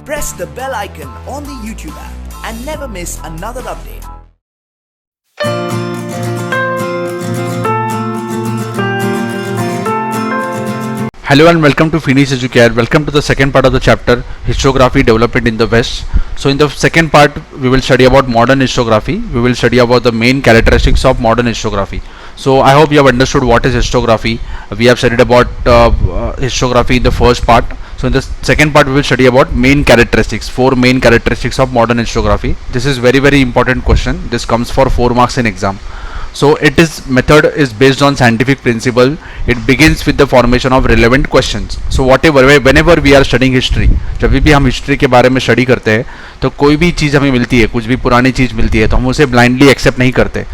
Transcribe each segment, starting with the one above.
press the bell icon on the YouTube app and never miss another update. Hello and welcome to Phoenix Educare. Welcome to the second part of the chapter, Historiography Development in the West. So in the second part, we will study about modern historiography. We will study about the main characteristics of modern historiography. So I hope you have understood what is historiography. We have studied about historiography in the first part. So in the second part, we will study about main characteristics, 4 main characteristics of modern historiography. This is very important question. This comes for 4 marks in exam. So method is based on scientific principle. It begins with the formation of relevant questions. So whenever we are studying history, जब भी हम history के बारे में study करते हैं तो कोई भी चीज़ हमें मिलती है, कुछ भी पुरानी चीज़ मिलती है तो हम उसे ब्लाइंडली एक्सेप्ट नहीं करते.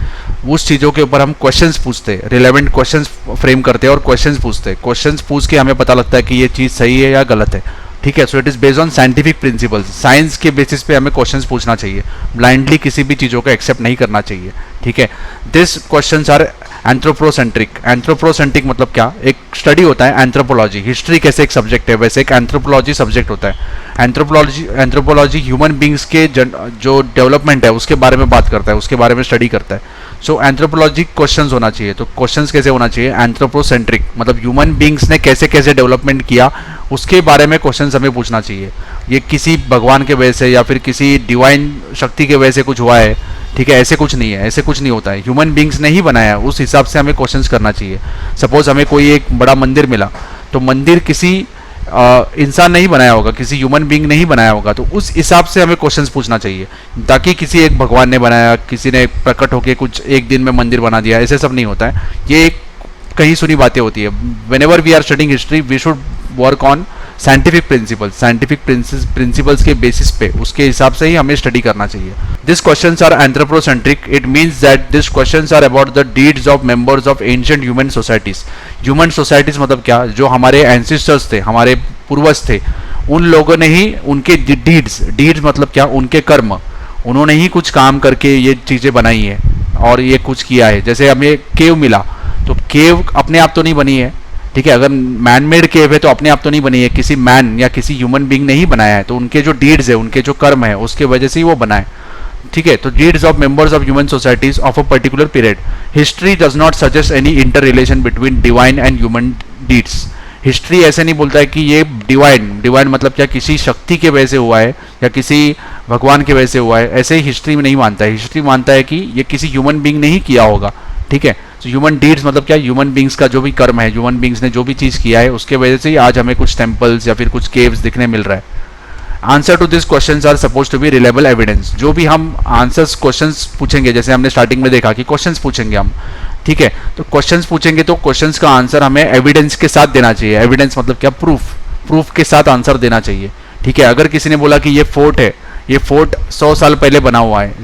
उस चीज़ों के ऊपर हम क्वेश्चंस पूछते हैं, रिलेवेंट क्वेश्चंस फ्रेम करते हैं और क्वेश्चंस पूछते हैं. क्वेश्चंस पूछ के हमें पता लगता है कि ये चीज़ सही है या गलत है. ठीक है. So it is based on scientific principles. Science के बेसिस पे हमें क्वेश्चंस पूछना चाहिए, ब्लाइंडली किसी भी चीज़ों को एक्सेप्ट नहीं करना चाहिए. ठीक है. This questions are anthropocentric. Anthropocentric मतलब क्या? एक स्टडी होता है एंथ्रोपोलॉजी. हिस्ट्री कैसे एक सब्जेक्ट है, वैसे एक एंथ्रोपोलॉजी सब्जेक्ट होता है. एंथ्रोपोलॉजी ह्यूमन बींग्स के जो डेवलपमेंट है उसके बारे में बात करता है, उसके बारे में स्टडी करता है. सो एंथ्रोपोलॉजिक क्वेश्चंस होना चाहिए. तो क्वेश्चंस कैसे होना चाहिए? एंथ्रोपोसेंट्रिक मतलब ह्यूमन बींग्स ने कैसे कैसे डेवलपमेंट किया उसके बारे में क्वेश्चंस हमें पूछना चाहिए. ये किसी भगवान के वजह से या फिर किसी डिवाइन शक्ति के वजह से कुछ हुआ है, ठीक है, ऐसे कुछ नहीं है, ऐसे कुछ नहीं होता है. ह्यूमन बींग्स ने ही बनाया, उस हिसाब से हमें क्वेश्चंस करना चाहिए. सपोज हमें कोई एक बड़ा मंदिर मिला तो मंदिर किसी इंसान नहीं बनाया होगा, किसी ह्यूमन बींग नहीं बनाया होगा, तो उस हिसाब से हमें क्वेश्चंस पूछना चाहिए. ताकि किसी एक भगवान ने बनाया, किसी ने प्रकट होकर कुछ एक दिन में मंदिर बना दिया, ऐसे सब नहीं होता है. ये एक कहीं सुनी बातें होती है. Whenever we are studying history we should work on scientific principles. Scientific principles के बेसिस पे, उसके हिसाब से ही हमें स्टडी करना चाहिए. This questions are anthropocentric. It means that this questions are about the deeds of members of ancient human societies. Human societies मतलब क्या? जो हमारे एंसेस्टर्स थे, हमारे पूर्वज थे, उन लोगों ने ही उनके डीड्स मतलब क्या? उनके कर्म. उन्होंने ही कुछ काम करके ये चीज़ें बनाई है और ये कुछ किया है. जैसे हमें केव मिला तो केव अपने आप तो नहीं बनी है. ठीक है. अगर मैन मेड केव है तो अपने आप तो नहीं बनी है, किसी मैन या किसी ह्यूमन बींग ने ही बनाया है. तो उनके जो डीड्स है, उनके जो कर्म है, उसके वजह से ही वो बनाए. ठीक है. तो deeds of members of human societies of a particular period. History does not suggest any inter relation between divine and human deeds. History ऐसे नहीं बोलता है कि ये डिवाइन मतलब क्या? किसी शक्ति के वजह से हुआ है या किसी भगवान के वजह से हुआ है, ऐसे ही हिस्ट्री में नहीं मानता है. हिस्ट्री मानता है कि ये किसी ह्यूमन बींग ने ही किया होगा. ठीक है. तो ह्यूमन डीड्स मतलब क्या? ह्यूमन बींग्स का जो भी कर्म है, ह्यूमन बींग्स ने जो भी चीज़ किया है, उसके वजह से ही आज हमें कुछ टेम्पल्स या फिर कुछ केव्स दिखने मिल रहा है. Answer to this questions are suppose to be reliable evidence. जो भी हम आंसर्स क्वेश्चंस पूछेंगे, जैसे हमने स्टार्टिंग में देखा कि क्वेश्चंस पूछेंगे हम, ठीक है, तो क्वेश्चंस पूछेंगे तो क्वेश्चंस का आंसर हमें एविडेंस के साथ देना चाहिए. एविडेंस मतलब क्या? प्रूफ के साथ आंसर देना चाहिए. ठीक है. अगर किसी ने बोला कि ये फोर्ट है, ये फोर्ट 100 साल पहले बना हुआ है,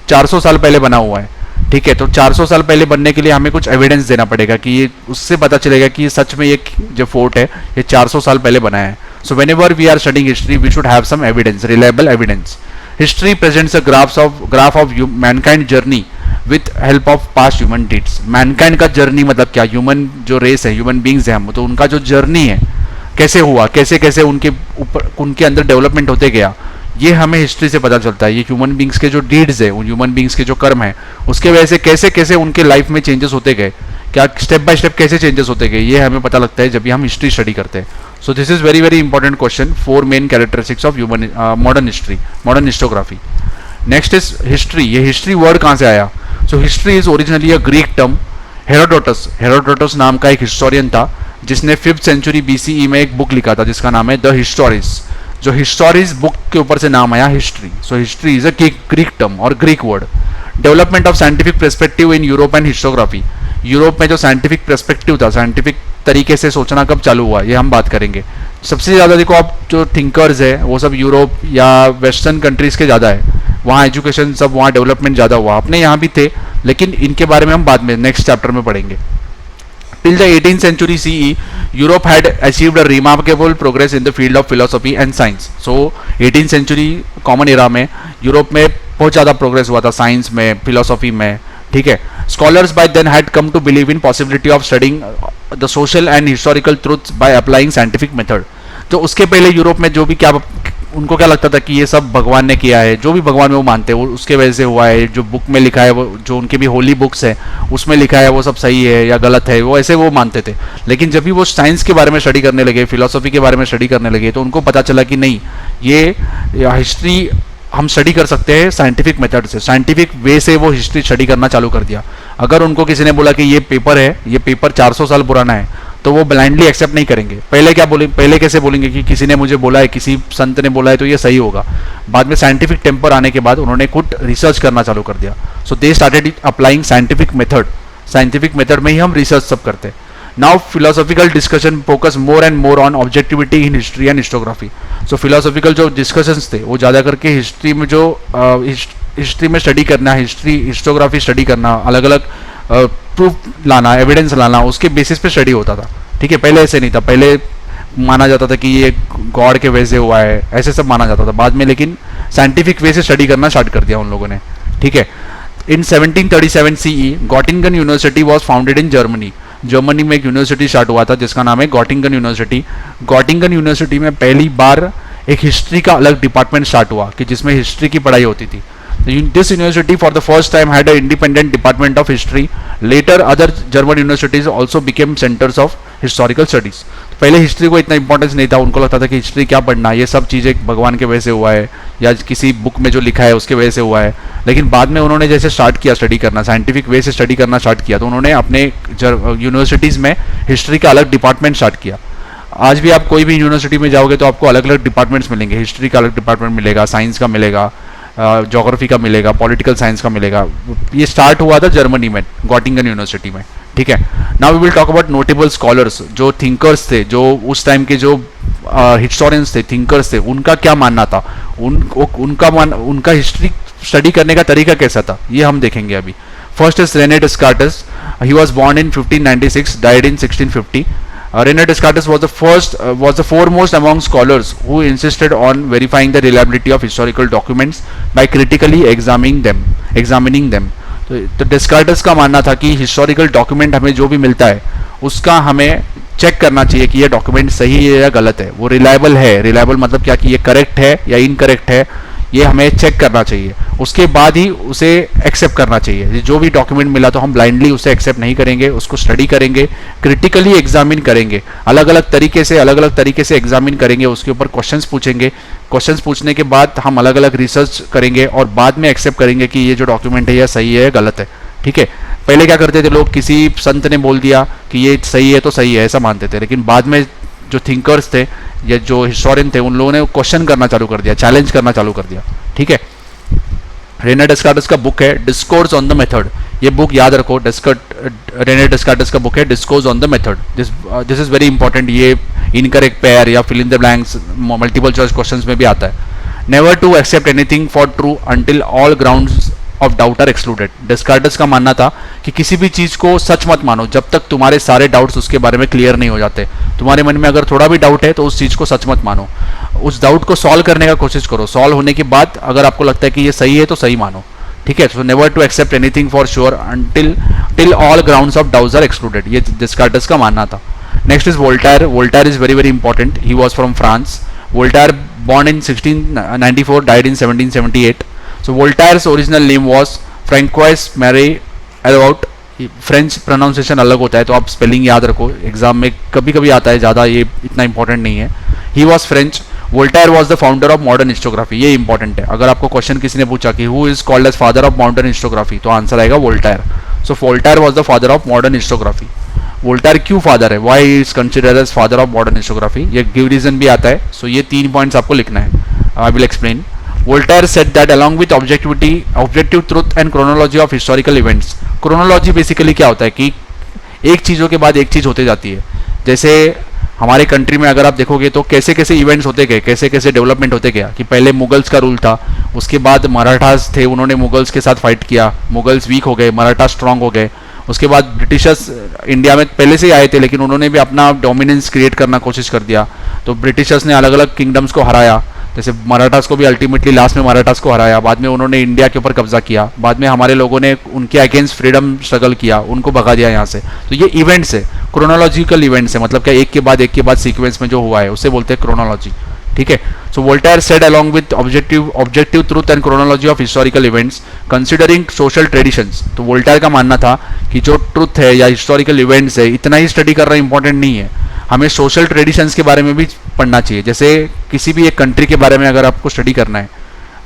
400 साल पहले बना हुआ है. ठीक है. तो 400 साल पहले बनने के लिए हमें कुछ एविडेंस देना पड़ेगा कि ये, उससे पता चलेगा कि सच में ये जो फोर्ट है ये 400 साल पहले बनाया है. So whenever we are studying history we should have some evidence, reliable evidence. History presents a graph of mankind journey with help of past human deeds. Mankind का जर्नी मतलब क्या? ह्यूमन जो रेस है, ह्यूमन बींग्स हैं हम, तो उनका जो जर्नी है, कैसे हुआ, कैसे कैसे उनके ऊपर, उनके अंदर डेवलपमेंट होते गया, ये हमें हिस्ट्री से पता चलता है. ये ह्यूमन बींग्स के जो डीड्स है, उन ह्यूमन बींग्स के जो कर्म है, उसके वजह से कैसे कैसे उनके लाइफ में चेंजेस होते गए, क्या स्टेप बाय स्टेप कैसे चेंजेस होते गए, ये हमें पता लगता है जब भी हम हिस्ट्री स्टडी करते हैं. So this is very important question. 4 main characteristics of human modern history, modern historiography. Next is history. ये हिस्ट्री वर्ड कहाँ से आया? सो history is originally a Greek term. Herodotus नाम का एक हिस्टोरियन था जिसने 5th सेंचुरी BCE में एक बुक लिखा था जिसका नाम है द हिस्टोरिस. जो हिस्टोरिस बुक के ऊपर से नाम आया history. So history is a Greek term और Greek word. Development of scientific perspective in Europe and historiography. Europe में जो साइंटिफिक पर्सपेक्टिव था, साइंटिफिक तरीके से सोचना कब चालू हुआ, ये हम बात करेंगे. सबसे ज़्यादा देखो आप जो थिंकर्स है वो सब यूरोप या वेस्टर्न कंट्रीज़ के ज़्यादा है. वहाँ एजुकेशन सब, वहाँ डेवलपमेंट ज़्यादा हुआ. अपने यहाँ भी थे, लेकिन इनके बारे में हम बाद में नेक्स्ट चैप्टर में पढ़ेंगे. Till the 18th century CE, Europe had achieved a remarkable progress in the field of philosophy and science. So 18th century common era में यूरोप में बहुत ज़्यादा प्रोग्रेस हुआ था साइंस में, फिलोसॉफी में. ठीक है. Scholars by then had come to believe in possibility of studying the social and historical truths by applying scientific method. तो उसके पहले यूरोप में जो भी क्या उनको क्या लगता था कि ये सब भगवान ने किया है, जो भी भगवान में वो मानते हैं वो उसके वजह से हुआ है, जो बुक में लिखा है वो जो उनकी भी होली बुक्स है उसमें लिखा है वो सब सही है या गलत है, वो ऐसे वो मानते थे। लेकिन जब भी वो साइंस के बारे में स्टडी करने लगे, फिलोसफी के बारे में स्टडी करने लगे, तो उनको पता चला कि नहीं, ये हिस्ट्री हम स्टडी कर सकते हैं साइंटिफिक मेथड से, साइंटिफिक वे से वो हिस्ट्री स्टडी करना चालू कर दिया। अगर उनको किसी ने बोला कि ये पेपर है, ये पेपर 400 साल पुराना है, तो वो ब्लाइंडली एक्सेप्ट नहीं करेंगे। पहले क्या बोले, पहले कैसे बोलेंगे कि किसी ने मुझे बोला है, किसी संत ने बोला है तो ये सही होगा। बाद में साइंटिफिक टेम्पर आने के बाद उन्होंने खुद रिसर्च करना चालू कर दिया। So they started applying scientific method, scientific method में ही हम रिसर्च सब करते हैं। Now philosophical discussion focus more and more on objectivity in history and historiography. So philosophical जो डिस्कशंस थे वो ज़्यादा करके हिस्ट्री में जो हिस्ट्री में स्टडी करना, हिस्टोग्राफी स्टडी करना, अलग अलग प्रूफ लाना, एविडेंस लाना, उसके बेसिस पे स्टडी होता था। ठीक है, पहले ऐसे नहीं था। पहले माना जाता था कि ये गॉड के वजह से हुआ है, ऐसे सब माना जाता था। बाद में लेकिन साइंटिफिक वे से स्टडी करना स्टार्ट कर दिया उन लोगों ने। ठीक है, in 1737 CE Gottingen University was founded in Germany. Germany में एक यूनिवर्सिटी स्टार्ट हुआ था जिसका नाम है गॉटिंगन यूनिवर्सिटी। गॉटिंगन यूनिवर्सिटी में पहली बार एक हिस्ट्री का अलग डिपार्टमेंट स्टार्ट हुआ कि जिसमें हिस्ट्री की पढ़ाई होती थी। This university for the first time had an independent department of history. Later, other German universities also became centers of historical studies. तो पहले हिस्ट्री को इतना इंपॉर्टेंस नहीं था, उनको लगता था कि हिस्ट्री क्या पढ़ना, ये सब चीज़ें भगवान के वजह से हुआ है या किसी बुक में जो लिखा है उसके वजह से हुआ है। लेकिन बाद में उन्होंने जैसे स्टार्ट किया स्टडी करना, साइंटिफिक वे से स्टडी करना स्टार्ट किया, तो उन्होंने अपने यूनिवर्सिटीज़ में हिस्ट्री का अलग डिपार्टमेंट स्टार्ट किया। आज भी आप कोई भी यूनिवर्सिटी में जाओगे तो आपको अलग अलग डिपार्टमेंट्स मिलेंगे। हिस्ट्री का अलग डिपार्टमेंट मिलेगा, साइंस का मिलेगा, ज्योग्राफी का मिलेगा, पॉलिटिकल साइंस का मिलेगा। ये स्टार्ट हुआ था जर्मनी में, गॉटिंगन यूनिवर्सिटी में। ठीक है, now we will talk about notable scholars, जो थिंकर्स थे, जो उस टाइम के जो हिस्टोरियंस थे, थिंकर्स थे, उनका क्या मानना था, उनका हिस्ट्री स्टडी करने का तरीका कैसा था, ये हम देखेंगे अभी। First is Rene Descartes. He was born in 1596, died in 1650. Rene Descartes was the foremost among scholars who insisted on verifying the reliability of historical documents by critically examining them. तो Descartes का मानना था कि historical document हमें जो भी मिलता है उसका हमें चेक करना चाहिए कि ये डॉक्यूमेंट सही है या गलत है, वो रिलायबल है। रिलायबल मतलब क्या कि ये करेक्ट है या इनकरेक्ट है, ये हमें चेक करना चाहिए। उसके बाद ही उसे एक्सेप्ट करना चाहिए। जो भी डॉक्यूमेंट मिला तो हम ब्लाइंडली उसे एक्सेप्ट नहीं करेंगे, उसको स्टडी करेंगे, क्रिटिकली एग्जामिन करेंगे, अलग अलग तरीके से एग्जामिन करेंगे, उसके ऊपर क्वेश्चंस पूछेंगे। क्वेश्चंस पूछने के बाद हम अलग अलग रिसर्च करेंगे और बाद में एक्सेप्ट करेंगे कि ये जो डॉक्यूमेंट है ये सही है गलत है। ठीक है, पहले क्या करते थे लोग, किसी संत ने बोल दिया कि ये सही है तो सही है, ऐसा मानते थे। लेकिन बाद में जो थिंकर्स थे या जो हिस्टोरियन थे उन लोगों ने क्वेश्चन करना चालू कर दिया, चैलेंज करना चालू कर दिया। ठीक है, रेने डेस्कार्टेस का बुक है डिस्कोर्स ऑन द मेथड। ये बुक याद रखो, रेने डेस्कार्टेस का बुक है discourse on the method. This is very important. ये इनकरेक्ट पेयर या fill in the blanks multiple choice questions में भी आता है। Never to accept anything for true until all grounds of doubt are excluded. Descartes का मानना था कि किसी भी चीज को सच मत मानो जब तक तुम्हारे सारे डाउट्स उसके बारे में क्लियर नहीं हो जाते। तुम्हारे मन में अगर थोड़ा भी डाउट है तो उस चीज को सच मत मानो, उस डाउट को सॉल्व करने का कोशिश करो। सॉल्व होने के बाद अगर आपको लगता है कि ये सही है तो सही मानो। ठीक है, so never to accept anything for sure till all grounds of doubts are excluded, ये डेस्कार्टेस का मानना था। Next is Voltaire. Voltaire is very very important. He was from France. Voltaire born in 1694, died in 1778. So Voltaire's original name was Francois Marie Alaout. French pronunciation अलग होता है तो आप spelling याद रखो, एग्जाम में कभी कभी आता है, ज़्यादा ये इतना इंपॉर्टेंट नहीं है। He was French. Voltaire was the founder of modern historiography, ये इंपॉर्टेंट है। अगर आपको क्वेश्चन किसी ने पूछा कि who is called as father of modern historiography, तो आंसर आएगा Voltaire. So Voltaire was the father of modern historiography. Voltaire क्यों फादर है, why is considered as father of modern historiography, ये गिव रीजन भी आता है। सो ये 3 पॉइंट्स आपको लिखना है, I will explain. Voltaire said that along with objective truth and chronology of historical events, chronology basically क्या होता है कि एक चीज़ों के बाद एक चीज़ होते जाती है। जैसे हमारे कंट्री में अगर आप देखोगे तो कैसे कैसे इवेंट्स होते गए, कैसे कैसे डेवलपमेंट होते गया कि पहले मुगल्स का रूल था, उसके बाद मराठास थे, उन्होंने मुगल्स के साथ फाइट किया, मुगल्स वीक हो गए, मराठा स्ट्रांग हो गए। उसके बाद ब्रिटिशर्स इंडिया में पहले से ही आए थे लेकिन उन्होंने भी अपना डोमिनेंस क्रिएट करना कोशिश कर दिया, तो ब्रिटिशर्स ने अलग अलग किंगडम्स को हराया। जैसे मराठास को भी अल्टीमेटली लास्ट में मराठास को हराया, बाद में उन्होंने इंडिया के ऊपर कब्जा किया, बाद में हमारे लोगों ने उनके अगेंस्ट फ्रीडम स्ट्रगल किया, उनको भगा दिया यहाँ से। तो ये इवेंट्स है, क्रोनोलॉजिकल इवेंट्स है, मतलब क्या एक के बाद सीक्वेंस में जो हुआ है उसे बोलते हैं क्रोनोलॉजी। ठीक है। So Voltaire said along with objective truth and chronology of historical events considering social traditions. तो वोल्टेयर का मानना था कि जो ट्रूथ है या हिस्टोरिकल इवेंट्स है इतना ही स्टडी करना इंपॉर्टेंट नहीं है, हमें सोशल ट्रेडिशंस के बारे में भी पढ़ना चाहिए। जैसे किसी भी एक कंट्री के बारे में अगर आपको स्टडी करना है,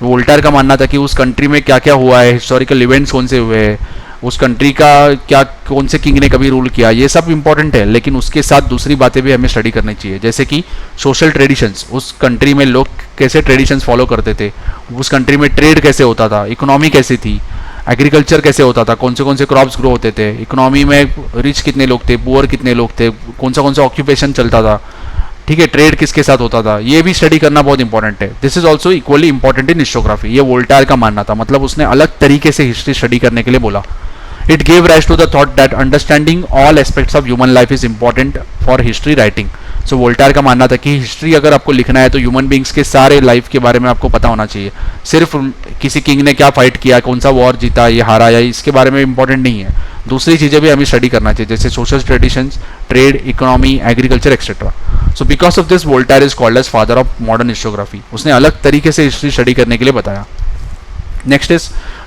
वोल्टेयर का मानना था कि उस कंट्री में क्या क्या हुआ है, हिस्टोरिकल इवेंट्स कौन से हुए हैं, उस कंट्री का क्या कौन से किंग ने कभी रूल किया, ये सब इंपॉर्टेंट है, लेकिन उसके साथ दूसरी बातें भी हमें स्टडी करनी चाहिए। जैसे कि सोशल ट्रेडिशंस, उस कंट्री में लोग कैसे ट्रेडिशंस फॉलो करते थे, उस कंट्री में ट्रेड कैसे होता था, इकोनॉमी कैसी थी, एग्रीकल्चर कैसे होता था, कौन से क्रॉप्स ग्रो होते थे, इकोनॉमी में रिच कितने लोग थे, पुअर कितने लोग थे, कौन सा ऑक्यूपेशन चलता था, ठीक है, ट्रेड किसके साथ होता था, ये भी स्टडी करना बहुत इंपॉर्टेंट है। This is also equally important in historiography. ये वोल्टेयर का मानना था, मतलब उसने अलग तरीके से हिस्ट्री स्टडी करने के लिए बोला। It gave rise to the thought that understanding all aspects of human life is important for history writing. So Voltaire का मानना था कि हिस्ट्री अगर आपको लिखना है तो ह्यूमन बींग्स के सारे लाइफ के बारे में आपको पता होना चाहिए। सिर्फ किसी किंग ने क्या फाइट किया, कौन सा वॉर जीता, ये हारा या इसके बारे में इंपॉर्टेंट नहीं है, दूसरी चीज़ें भी हमें स्टडी करना चाहिए, जैसे social traditions, trade, economy, agriculture etcetera. So because of this Voltaire is called as father of modern historiography. उसने अलग तरीके से हिस्ट्री स्टडी करने के लिए बताया। Next is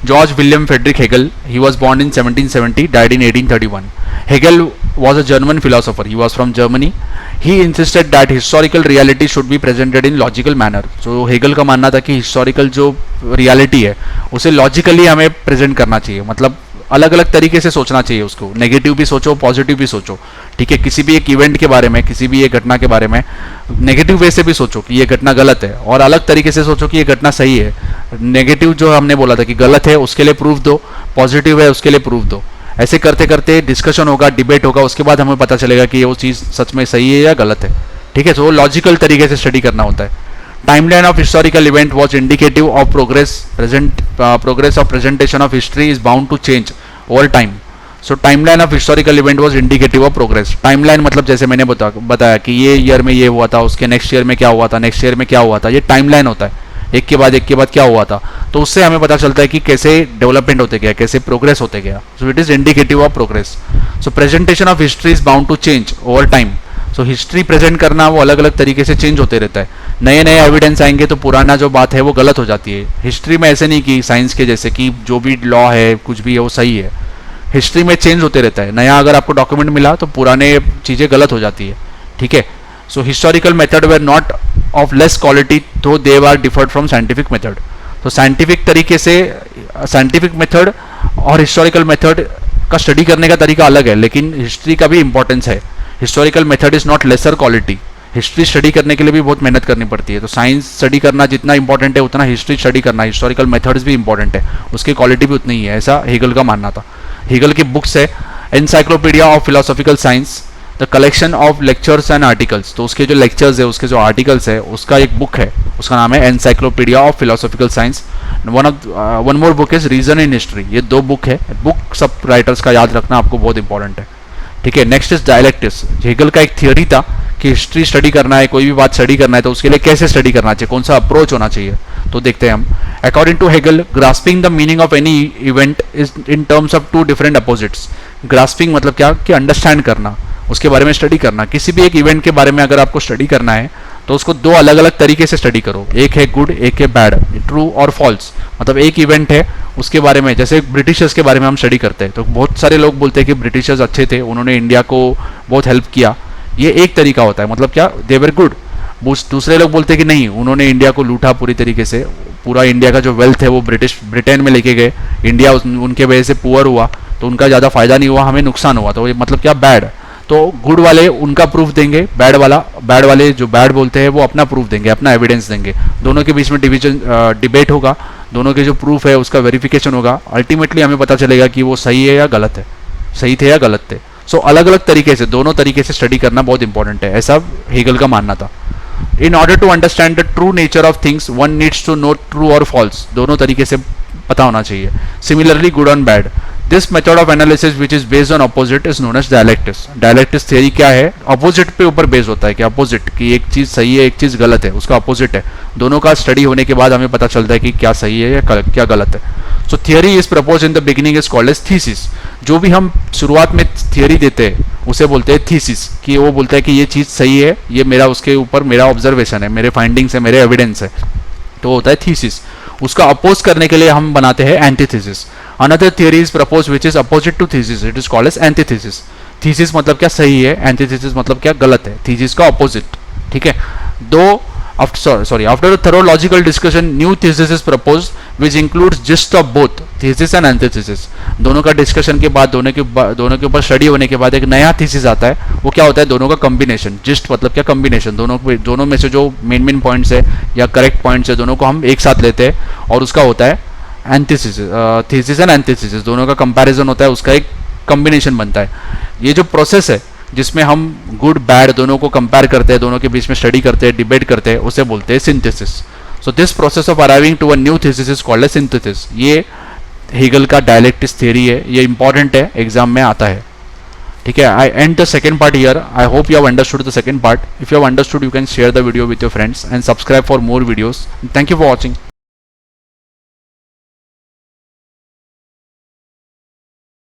George William Friedrich Hegel. He was born in 1770, died in 1831. Hegel was a German philosopher. He was from Germany. He insisted that historical reality should be presented in logical manner. So Hegel का मानना था कि historical जो reality है उसे logically हमें present करना चाहिए, मतलब अलग अलग तरीके से सोचना चाहिए उसको, नेगेटिव भी सोचो, पॉजिटिव भी सोचो। ठीक है, किसी भी एक इवेंट के बारे में, किसी भी एक घटना के बारे में नेगेटिव वे से भी सोचो कि ये घटना गलत है, और अलग तरीके से सोचो कि ये घटना सही है। नेगेटिव जो हमने बोला था कि गलत है उसके लिए प्रूफ दो, पॉजिटिव है उसके लिए प्रूफ दो। ऐसे करते करते डिस्कशन होगा, डिबेट होगा, उसके बाद हमें पता चलेगा कि वो चीज़ सच में सही है या गलत है। ठीक है, तो वो लॉजिकल तरीके से स्टडी करना होता है। Timeline of historical event was indicative of progress. Progress of presentation of history is bound to change over time. So timeline of historical event was indicative of progress. Timeline मतलब जैसे मैंने बताया कि ये ईयर में ये हुआ था, उसके नेक्स्ट ईयर में क्या हुआ था, नेक्स्ट ईयर में क्या हुआ था, ये टाइमलाइन होता है, एक के बाद क्या हुआ था। तो उससे हमें पता चलता है कि कैसे डेवलपमेंट होते गया, कैसे प्रोग्रेस होते गया। So it is indicative of progress. So presentation of history is bound to change over time. So history present करना वो अलग अलग तरीके से चेंज होते रहता है, नए नए एविडेंस आएंगे तो पुराना जो बात है वो गलत हो जाती है। हिस्ट्री में ऐसे नहीं कि साइंस के जैसे कि जो भी लॉ है कुछ भी है वो सही है, हिस्ट्री में चेंज होते रहता है। नया अगर आपको डॉक्यूमेंट मिला तो पुराने चीज़ें गलत हो जाती है। ठीक है, so historical method were not of less quality तो they are differed from scientific method. तो साइंटिफिक तरीके से साइंटिफिक मेथड और हिस्टोरिकल मेथड का स्टडी करने का तरीका अलग है, लेकिन हिस्ट्री का भी इंपॉर्टेंस है। Historical method is not lesser quality. History study करने के लिए भी बहुत मेहनत करनी पड़ती है। तो साइंस स्टडी करना जितना इंपॉर्टेंट है उतना हिस्ट्री स्टडी करना, हिस्टोरिकल मेथड्स भी इंपॉर्टेंट है, उसकी क्वालिटी भी उतनी ही है, ऐसा हेगल का मानना था। हेगल की बुक्स है encyclopedia of philosophical science, the collection of lectures and articles. तो उसके जो लेक्चर्स है, उसके जो आर्टिकल्स है, उसका एक बुक है, उसका नाम है encyclopedia of philosophical science. One more book is reason in history. ये दो बुक है, बुक सब राइटर्स का याद रखना आपको बहुत इंपॉर्टेंट है। ठीक है, नेक्स्ट इज डायलेक्टिक्स। हेगल का एक थियोरी था कि हिस्ट्री स्टडी करना है, कोई भी बात स्टडी करना है तो उसके लिए कैसे स्टडी करना चाहिए, कौन सा अप्रोच होना चाहिए। तो देखते हैं हम। According to Hegel, grasping the meaning of any event is in terms of two different opposites. Grasping मतलब क्या कि अंडरस्टैंड करना, उसके बारे में स्टडी करना। किसी भी एक इवेंट के बारे में अगर आपको स्टडी करना है तो उसको दो अलग अलग तरीके से स्टडी करो, एक है गुड, एक है बैड, ट्रू और फॉल्स। मतलब एक इवेंट है उसके बारे में, जैसे ब्रिटिशर्स के बारे में हम स्टडी करते हैं तो बहुत सारे लोग बोलते हैं कि ब्रिटिशर्स अच्छे थे, उन्होंने इंडिया को बहुत हेल्प किया, ये एक तरीका होता है, मतलब क्या दे वर गुड। दूसरे लोग बोलते हैं कि नहीं, उन्होंने इंडिया को लूटा पूरी तरीके से, पूरा इंडिया का जो वेल्थ है वो ब्रिटेन में लेके गए, इंडिया उनके वजह से पुअर हुआ तो उनका ज़्यादा फायदा नहीं हुआ, हमें नुकसान हुआ। तो ये मतलब क्या बैड। तो गुड वाले उनका प्रूफ देंगे, बैड वाले जो बैड बोलते हैं वो अपना प्रूफ देंगे, अपना एविडेंस देंगे। दोनों के बीच में डिबेट होगा, दोनों के जो प्रूफ है उसका वेरिफिकेशन होगा। अल्टीमेटली हमें पता चलेगा कि वो सही है या गलत है, सही थे या गलत थे। सो अलग अलग तरीके से, दोनों तरीके से स्टडी करना बहुत इंपॉर्टेंट है, ऐसा हेगल का मानना था। In order to understand the true nature of things one needs to know true और फॉल्स। दोनों तरीके से पता होना चाहिए। Similarly good and bad, this method of analysis which is based on opposite is known as dialectics. Dialectics theory क्या है? Opposite पे ऊपर बेस होता है कि अपोजिट की एक चीज सही है, एक चीज गलत है, उसका अपोजिट है. दोनों का स्टडी होने के बाद हमें पता चलता है कि क्या सही है या क्या गलत है. So theory is propose in the beginning is called as thesis. जो भी हम शुरुआत में थियरी देते हैं उसे बोलते हैं थीसिस, कि वो बोलता है कि ये चीज़ सही है, ये मेरा उसके ऊपर मेरा ऑब्जर्वेशन है, मेरे फाइंडिंग्स है, मेरे एविडेंस है, तो होता है थीसिस. उसका अपोज करने के लिए हम बनाते हैं antithesis. Another theory is propose which is opposite to thesis, it is called as antithesis. Thesis मतलब क्या? सही है. एंटीथेसिस मतलब क्या? गलत है. थीसिस का अपोजिट. ठीक है. दो after a thorough logical discussion, new thesis is proposed which includes gist of both thesis and antithesis. दोनों का डिस्कशन के बाद, दोनों के ऊपर स्टडी होने के बाद एक नया थीसिस आता है. वो क्या होता है? दोनों का कॉम्बिनेशन. जिस्ट मतलब क्या? कॉम्बिनेशन. दोनों में से जो मेन पॉइंट्स है या करेक्ट पॉइंट्स है, दोनों को हम एक साथ लेते हैं और उसका होता है एंटीथेसिस. थीसिस एंड एंटीथेसिस दोनों का कंपैरिजन होता है, उसका एक कॉम्बिनेशन बनता है. ये जो प्रोसेस है जिसमें हम गुड बैड दोनों को कंपेयर करते हैं, दोनों के बीच में स्टडी करते हैं, डिबेट करते हैं, उसे बोलते हैं synthesis. So this process of arriving to a new thesis is called as synthesis. ये हेगल का डायलेक्टिक्स थ्योरी है, ये इंपॉर्टेंट है, एग्जाम में आता है. ठीक है. I end the second part here. I hope you have understood the second part. If you have understood, you can share the video with your friends and subscribe for more videos. Thank you for watching.